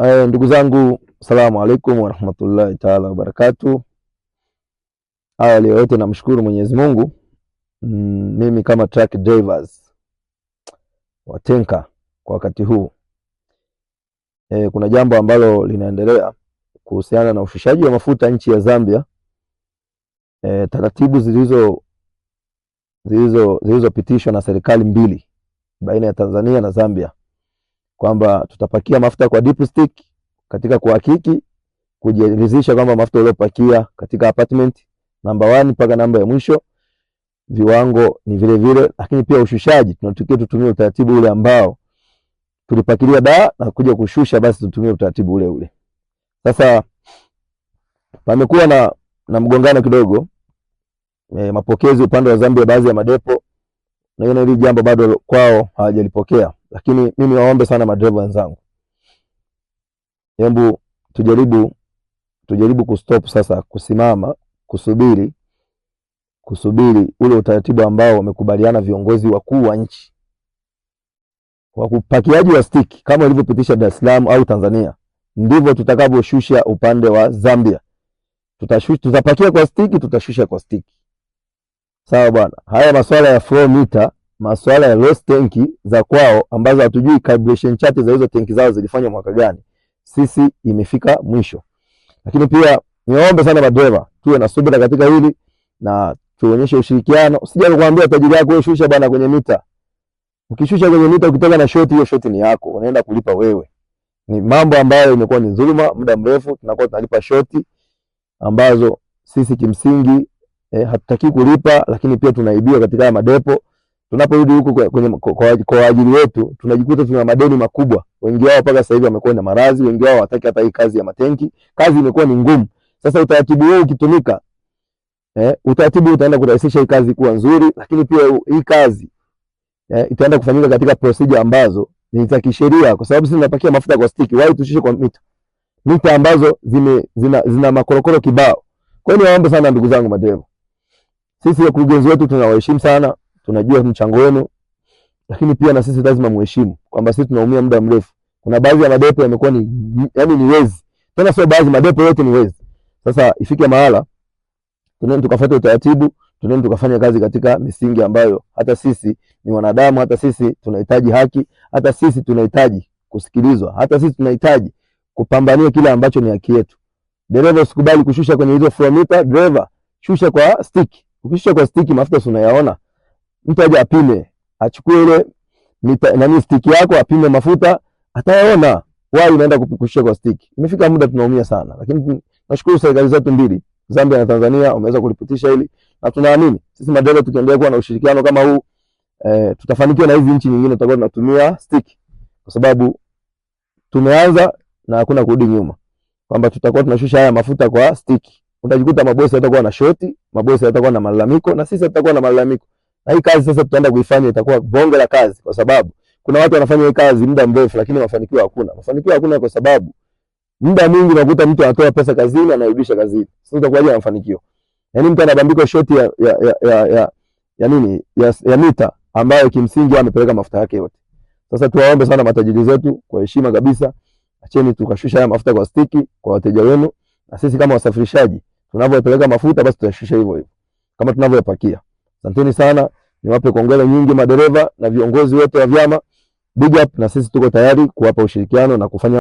Ndugu zangu, assalamu alaikum warahmatullahi taala wabarakatuh. Awali yote namshukuru Mwenyezi Mungu. Mimi kama truck drivers wa tanker kwa wakati huu, kuna jambo ambalo linaendelea kuhusiana na ushushaji wa mafuta nchi ya Zambia. Taratibu zilizopitishwa na serikali mbili baina ya Tanzania na Zambia kwamba tutapakia mafuta kwa dipstick katika kuhakiki kujiridhisha kwamba mafuta uliopakia katika apartment namba 1 mpaka namba ya mwisho viwango ni vile vile, lakini pia ushushaji tunatakiwa tutumie utaratibu ule ambao tulipakilia da na kuja kushusha, basi tutumie utaratibu ule ule. Sasa pamekuwa na mgongano kidogo, mapokezi upande wa Zambia baadhi ya madepo, na hili jambo bado kwao hawajalipokea. Lakini mimi waombe sana madereva wenzangu, hebu tujaribu kustop sasa, kusimama kusubiri ule utaratibu ambao wamekubaliana viongozi wakuu wa nchi wa kupakiaji wa stiki kama ilivyopitisha Dar es Salaam au Tanzania. Ndivyo tutakavyoshusha upande wa Zambia. Tutapakia kwa stiki, tutashusha kwa stiki. Sawa bwana. Haya masuala ya flow meter, masuala ya loss tanki za kwao ambazo hatujui calibration chart za hizo tanki zao zilifanywa mwaka gani, sisi imefika mwisho. Lakini pia niombe sana madereva tuwe na subira katika hili na tuonyeshe ushirikiano. Usije kuambia tajiri yako wewe shusha bwana kwenye mita. Ukishusha kwenye mita ukitoka na shoti, hiyo shoti ni yako, unaenda kulipa wewe. Ni mambo ambayo imekuwa ni dhuluma muda mrefu, tunakuwa tunalipa shoti ambazo sisi kimsingi hatutaki kulipa, lakini pia tunaibiwa katika madepo. Tunaporudi huko kwa ajili yetu tunajikuta tuna madeni makubwa. Wengi wao mpaka sasa hivi wamekuwa na maradhi, wengi wao hawataki hata hii kazi ya matenki. Kazi imekuwa ni ngumu. Sasa utaratibu huu ukitumika, utaratibu utaenda kurahisisha hii kazi kuwa nzuri, lakini pia hii kazi itaenda kufanyika katika procedure ambazo ni za kisheria, kwa sababu sisi tunapakia mafuta kwa stiki, wao tushushe kwa mita ambazo zina makorokoro kibao. Kwa hiyo niwaombe sana ndugu zangu madereva, sisi wakurugenzi wetu tunawaheshimu sana, tunajua mchango wenu, lakini pia na sisi lazima muheshimu kwamba sisi tunaumia muda mrefu. Kuna baadhi ya madepo yamekuwa ni wezi. Tena sio baadhi, madepo yote ni wezi. Sasa ifike mahala tuneni tukafuate utaratibu, tuneni tukafanya kazi katika misingi ambayo hata sisi ni wanadamu, hata sisi tunahitaji haki, hata sisi tunahitaji kusikilizwa, hata sisi tunahitaji kupambania kile ambacho ni haki yetu. Dereva usikubali kushusha kwenye hizo flow meter, dereva shusha kwa stick. Ukishusha kwa stick mafuta tunayaona. Mtu aje apime, achukue ile mita stick yako apime mafuta, atayaona. Wao inaenda kushusha kwa stick. Imefika muda tunaumia sana, lakini nashukuru serikali zetu mbili, Zambia na Tanzania, wameweza kulipitisha hili, na tunaamini sisi madereva tukiendelea kuwa na ushirikiano kama huu, tutafanikiwa na hizi nchi nyingine tutakuwa tunatumia stick, kwa sababu tumeanza na hakuna kurudi nyuma, kwamba tutakuwa tunashusha haya mafuta kwa stick. Utajikuta mabosi watakuwa na shoti, mabosi watakuwa na malalamiko, na sisi tutakuwa na malalamiko. Na hii kazi sasa tutaenda kuifanya itakuwa bonge la kazi, kwa sababu kuna watu wanafanya hii kazi muda mrefu lakini mafanikio hakuna. Mafanikio hakuna kwa sababu muda mwingi unakuta mtu anatoa pesa kazini anarudisha kazini. Sasa utakuwaje mafanikio? Yaani mtu anabambika shoti ya mita ambayo kimsingi amepeleka mafuta yake yote. Sasa tuwaombe sana matajiri zetu kwa heshima kabisa, acheni tukashusha haya mafuta kwa stiki kwa wateja wenu, na sisi kama wasafirishaji tunavyopeleka mafuta basi tutashusha hivyo hivyo kama tunavyopakia. Asanteni sana, niwape kongole nyingi madereva na viongozi wote wa vyama. Big up, na sisi tuko tayari kuwapa ushirikiano na kufanya